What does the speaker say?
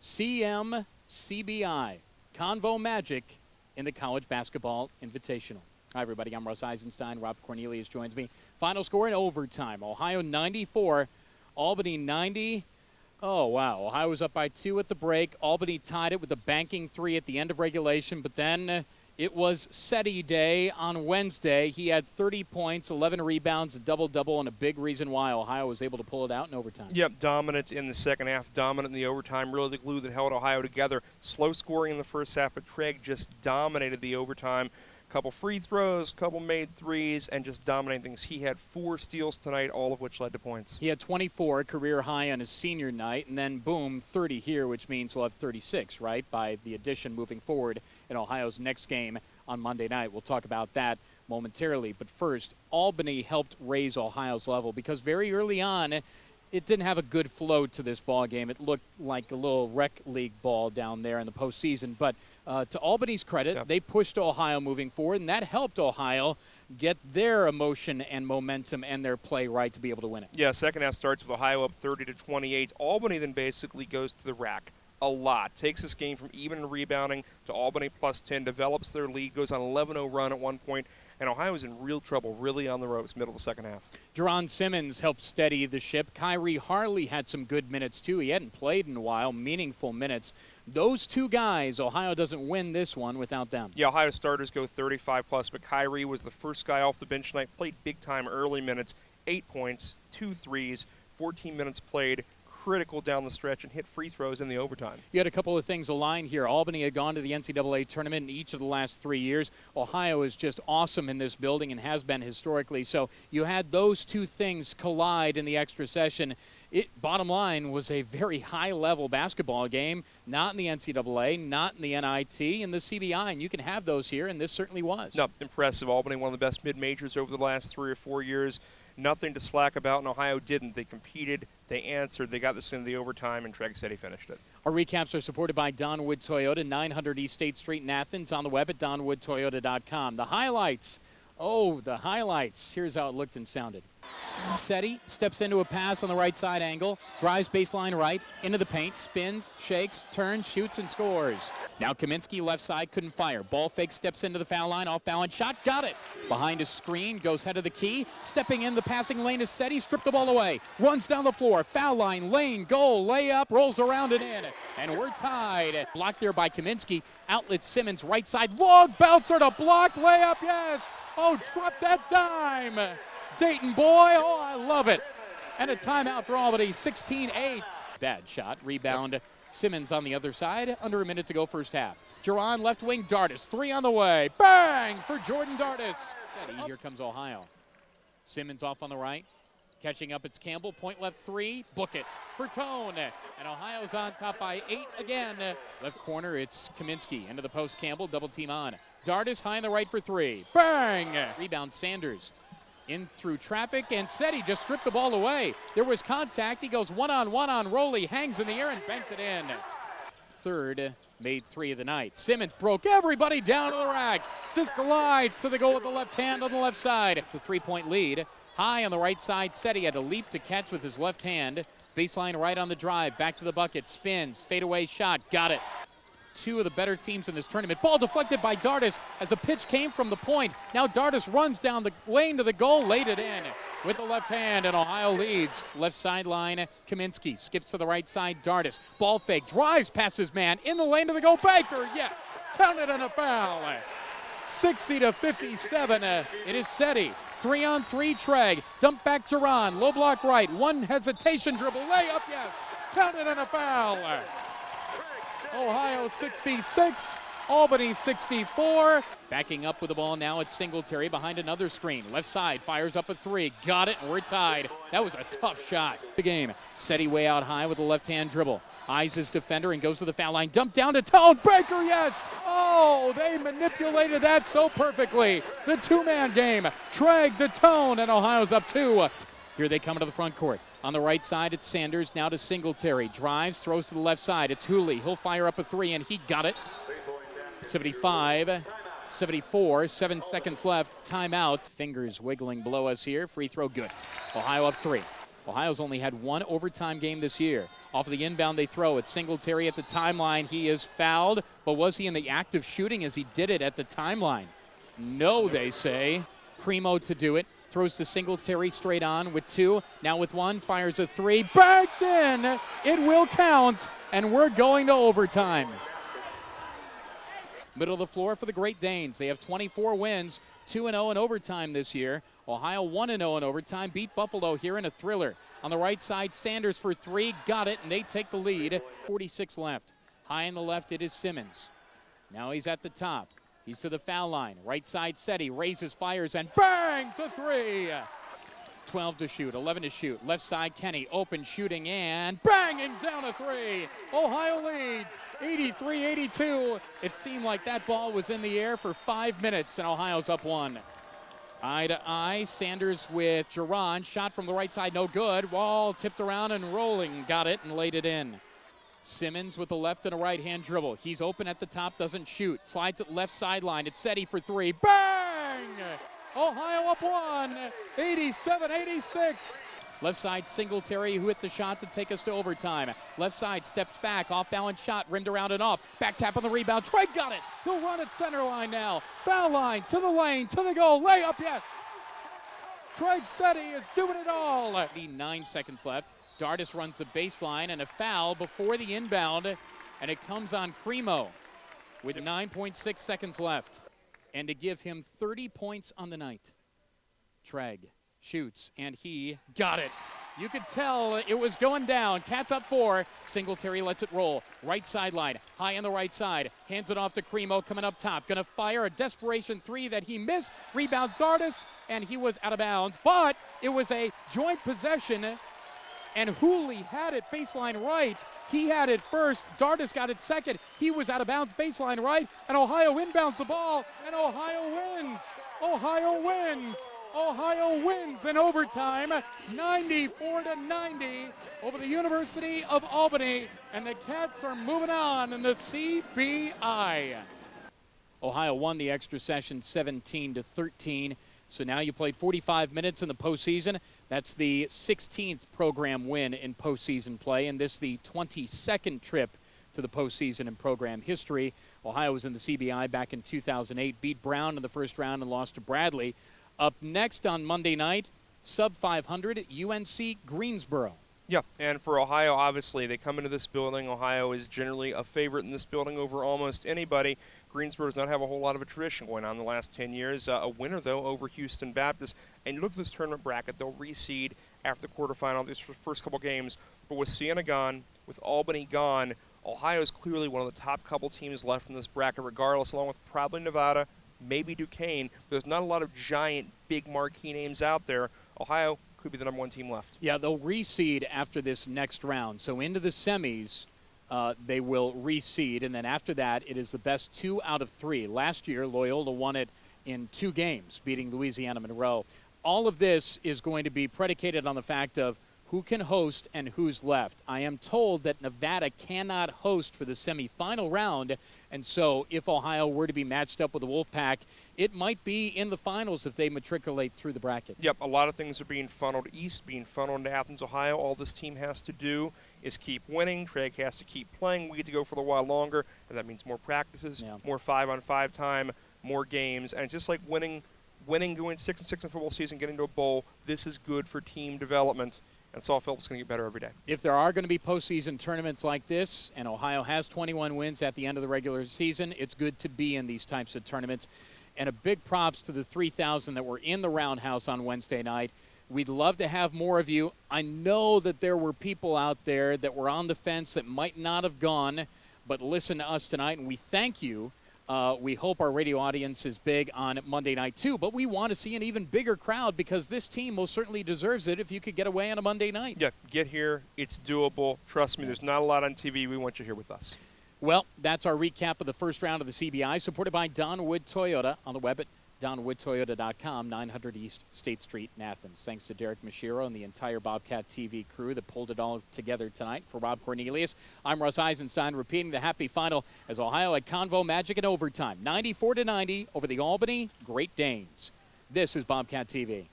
CBI, Convo Magic in the College Basketball Invitational. Hi, everybody. I'm Russ Eisenstein. Rob Cornelius joins me. Final score in overtime. Ohio 94, Albany 90. Oh, wow. Ohio was up by 2 at the break. Albany tied it with a banking 3 at the end of regulation, but then it was SETI Day on Wednesday. He had 30 points, 11 rebounds, a double-double, and a big reason why Ohio was able to pull it out in overtime. Yep, dominant in the second half, dominant in the overtime, really the glue that held Ohio together. Slow scoring in the first half, but Treg just dominated the overtime. Couple free throws, couple made threes, and just dominating things. He had 4 steals tonight, all of which led to points. He had 24, career high on his senior night, and then, boom, 30 here, which means he'll have 36, right, by the addition moving forward in Ohio's next game on Monday night. We'll talk about that momentarily. But first, Albany helped raise Ohio's level because very early on, it didn't have a good flow to this ball game. It looked like a little rec league ball down there in the postseason. But to Albany's credit, they pushed Ohio moving forward, and that helped Ohio get their emotion and momentum and their play right to be able to win it. Yeah, second half starts with Ohio up 30-28. Albany then basically goes to the rack a lot. Takes this game from even in rebounding to Albany plus 10, develops their lead, goes on an 11-0 run at one point, and Ohio is in real trouble, really on the ropes, middle of the second half. Jerron Simmons helped steady the ship. Kyrie Harley had some good minutes, too. He hadn't played in a while, meaningful minutes. Those two guys, Ohio doesn't win this one without them. Yeah, Ohio starters go 35-plus, but Kyrie was the first guy off the bench tonight, played big-time early minutes, 8 points, 2 threes, 14 minutes played, critical down the stretch, and hit free throws in the overtime. You had a couple of things aligned here. Albany had gone to the NCAA tournament in each of the last 3 years. Ohio is just awesome in this building and has been historically. So you had those two things collide in the extra session. Bottom line was a very high-level basketball game, not in the NCAA, not in the NIT, in the CBI, and you can have those here, and this certainly was. No, impressive. Albany, one of the best mid-majors over the last 3 or 4 years. Nothing to slack about, and Ohio didn't. They competed, they answered, they got this into the overtime, and Treg said he finished it. Our recaps are supported by Donwood Toyota, 900 East State Street in Athens, on the web at donwoodtoyota.com. The highlights. Oh, the highlights. Here's how it looked and sounded. SETI steps into a pass on the right side angle, drives baseline right, into the paint, spins, shakes, turns, shoots, and scores. Now Kaminsky left side couldn't fire. Ball fake, steps into the foul line, off balance shot, got it. Behind a screen, goes head of the key, stepping in the passing lane is SETI, stripped the ball away, runs down the floor, foul line, lane, goal, layup, rolls around and in. And we're tied. Blocked there by Kaminsky, outlet Simmons, right side, long bouncer to block, layup, yes. Oh, drop that dime. Dayton boy, oh, I love it. And a timeout for Albany, 16-8. Bad shot, rebound. Simmons on the other side, under a minute to go first half. Jerron left wing, Dardis, 3 on the way. Bang for Jordan Dardis. Here comes Ohio. Simmons off on the right. Catching up, it's Campbell, point left 3, book it for Tone. And Ohio's on top by 8 again. Left corner, it's Kaminsky. Into the post, Campbell, double team on. Dardis high on the right for 3. Bang! Rebound Sanders. In through traffic, and SETI just stripped the ball away. There was contact. He goes one-on-one on Rowley, hangs in the air and banked it in. Third, made 3 of the night. Simmons broke everybody down to the rack. Just glides to the goal with the left hand on the left side. It's a 3-point lead. High on the right side, SETI had to leap to catch with his left hand. Baseline right on the drive, back to the bucket, spins, fadeaway shot, got it. 2 of the better teams in this tournament. Ball deflected by Dardis as a pitch came from the point. Now Dardis runs down the lane to the goal, laid it in with the left hand, and Ohio leads. Left sideline, Kaminsky skips to the right side, Dardis. Ball fake, drives past his man, in the lane to the goal, Baker, yes, counted on a foul. 60-57, it is SETI. 3-on-3 Treg, dump back to Ron, low block right, one hesitation dribble, layup, yes, counted on a foul. Ohio 66, Albany 64. Backing up with the ball now, it's Singletary behind another screen. Left side, fires up a 3. Got it, and we're tied. That was a tough shot. The game, SETI way out high with a left-hand dribble. Eyes his defender and goes to the foul line. Dump down to Tone. Baker, yes! Oh, they manipulated that so perfectly. The 2-man game. Treg to Tone, and Ohio's up 2. Here they come into the front court. On the right side, it's Sanders, now to Singletary. Drives, throws to the left side. It's Hooley. He'll fire up a 3, and he got it. 75-74, 7 seconds left. Timeout. Fingers wiggling below us here. Free throw good. Ohio up 3. Ohio's only had one overtime game this year. Off of the inbound they throw. It's Singletary at the timeline. He is fouled, but was he in the act of shooting as he did it at the timeline? No, they say. Primo to do it. Throws to Singletary straight on with 2. Now with 1, fires a 3. Backed in! It will count, and we're going to overtime. Middle of the floor for the Great Danes. They have 24 wins, 2-0 in overtime this year. Ohio 1-0 in overtime, beat Buffalo here in a thriller. On the right side, Sanders for 3, got it, and they take the lead. 46 left. High in the left, it is Simmons. Now he's at the top. He's to the foul line. Right side, Seti raises, fires, and bangs a 3. 12 to shoot, 11 to shoot. Left side, Kenny, open shooting and banging down a 3. Ohio leads 83-82. It seemed like that ball was in the air for 5 minutes, and Ohio's up 1. Eye to eye, Sanders with Geron. Shot from the right side, no good. Wall tipped around and rolling. Got it and laid it in. Simmons with a left and a right-hand dribble. He's open at the top, doesn't shoot. Slides at left sideline. It's Seti for 3. Bang! Ohio up 1, 87-86. Left side, Singletary, who hit the shot to take us to overtime. Left side steps back, off-balance shot, rimmed around and off. Back tap on the rebound. Trey got it. He'll run at center line now. Foul line, to the lane, to the goal. Layup, yes. Trey Seti is doing it all. 9 seconds left. Dardis runs the baseline and a foul before the inbound, and it comes on Cremo with 9.6 seconds left. And to give him 30 points on the night. Treg shoots, and he got it. You could tell it was going down. Cats up 4. Singletary lets it roll. Right sideline, high on the right side. Hands it off to Cremo coming up top. Gonna fire a desperation 3 that he missed. Rebound Dardis, and he was out of bounds. But it was a joint possession, and Hooley had it baseline right. He had it first. Dardis got it second. He was out of bounds baseline right, and Ohio inbounds the ball, and Ohio wins. Ohio wins. Ohio wins in overtime, 94-90 over the University of Albany, and the Cats are moving on in the CBI. Ohio won the extra session 17-13. So now you played 45 minutes in the postseason. That's the 16th program win in postseason play, and this the 22nd trip to the postseason in program history. Ohio was in the CBI back in 2008, beat Brown in the first round and lost to Bradley. Up next on Monday night, sub-500 UNC Greensboro. Yeah, and for Ohio, obviously, they come into this building. Ohio is generally a favorite in this building over almost anybody. Greensboro does not have a whole lot of a tradition going on in the last 10 years. A winner, though, over Houston Baptist. And you look at this tournament bracket, they'll reseed after the quarterfinal, these first couple games. But with Siena gone, with Albany gone, Ohio is clearly one of the top couple teams left in this bracket, regardless, along with probably Nevada, maybe Duquesne. There's not a lot of giant, big marquee names out there. Ohio could be the #1 team left. Yeah, they'll reseed after this next round. So into the semis, they will reseed, and then after that, it is the best 2 out of 3. Last year, Loyola won it in 2 games, beating Louisiana Monroe. All of this is going to be predicated on the fact of who can host and who's left. I am told that Nevada cannot host for the semifinal round, and so if Ohio were to be matched up with the Wolfpack, it might be in the finals if they matriculate through the bracket. Yep, a lot of things are being funneled east, being funneled into Athens, Ohio. All this team has to do is keep winning. Treg has to keep playing. We get to go for a while longer, and that means more practices, more 5-on-5 time, more games, and it's just like winning, going 6-6 in football season, getting to a bowl. This is good for team development. And Saul Phillips is going to get better every day. If there are going to be postseason tournaments like this, and Ohio has 21 wins at the end of the regular season, it's good to be in these types of tournaments. And a big props to the 3,000 that were in the Roundhouse on Wednesday night. We'd love to have more of you. I know that there were people out there that were on the fence that might not have gone, but listen to us tonight, and we thank you. We hope our radio audience is big on Monday night, too. But we want to see an even bigger crowd because this team most certainly deserves it if you could get away on a Monday night. Yeah, get here. It's doable. Trust me, there's not a lot on TV. We want you here with us. Well, that's our recap of the first round of the CBI, supported by Donwood Toyota on the web at donwoodtoyota.com, 900 East State Street in Athens. Thanks to Derek Mashiro and the entire Bobcat TV crew that pulled it all together tonight. For Rob Cornelius, I'm Russ Eisenstein, repeating the happy final as Ohio at Convo Magic in overtime, 94-90 over the Albany Great Danes. This is Bobcat TV.